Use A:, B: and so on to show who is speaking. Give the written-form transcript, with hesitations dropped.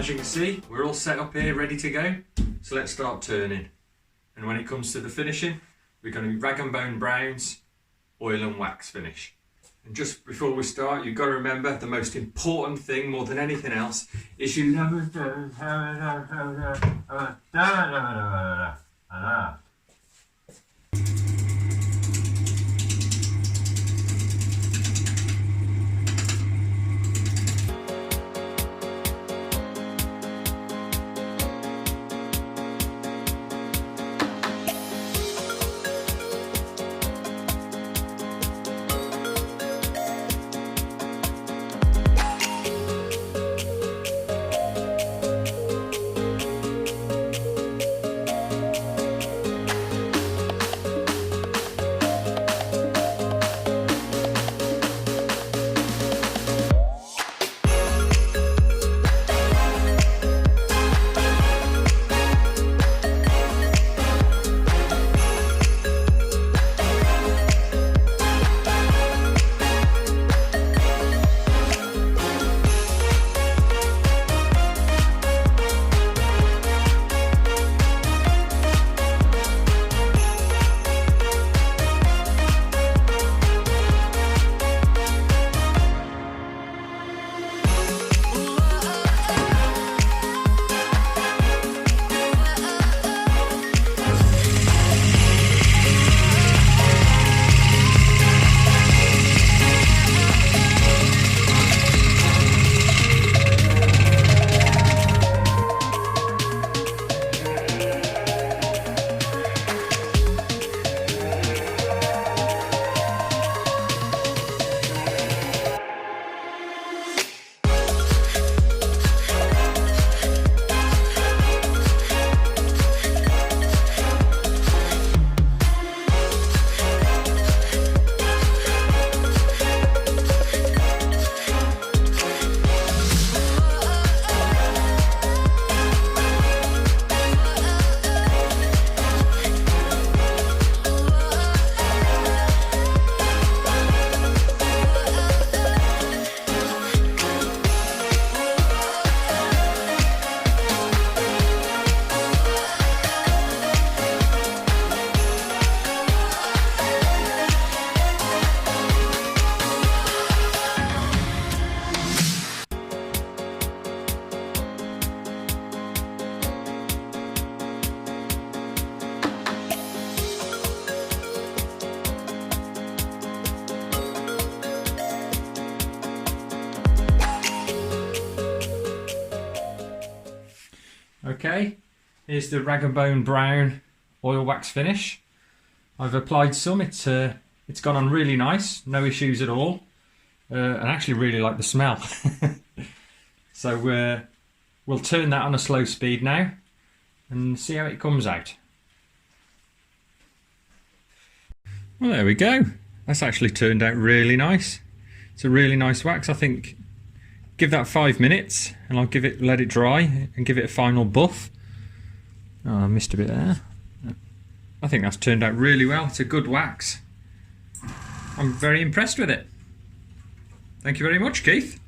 A: as you can see, we're all set up here, ready to go. So let's start turning. And when it comes to the finishing, we're going to be rag and bone browns, oil and wax finish. And just before we start, you've got to remember the most important thing more than anything else is you never Okay, here's the rag and bone brown oil wax finish. I've applied some, it's gone on really nice, no issues at all, and I actually really like the smell. So we'll turn that on a slow speed now and see how it comes out. Well, there we go. That's actually turned out really nice. It's a really nice wax. I think give that 5 minutes and I'll let it dry and give it a final buff. Oh, I missed a bit there. I think that's turned out really well. It's a good wax. I'm very impressed with it. Thank you very much, Keith.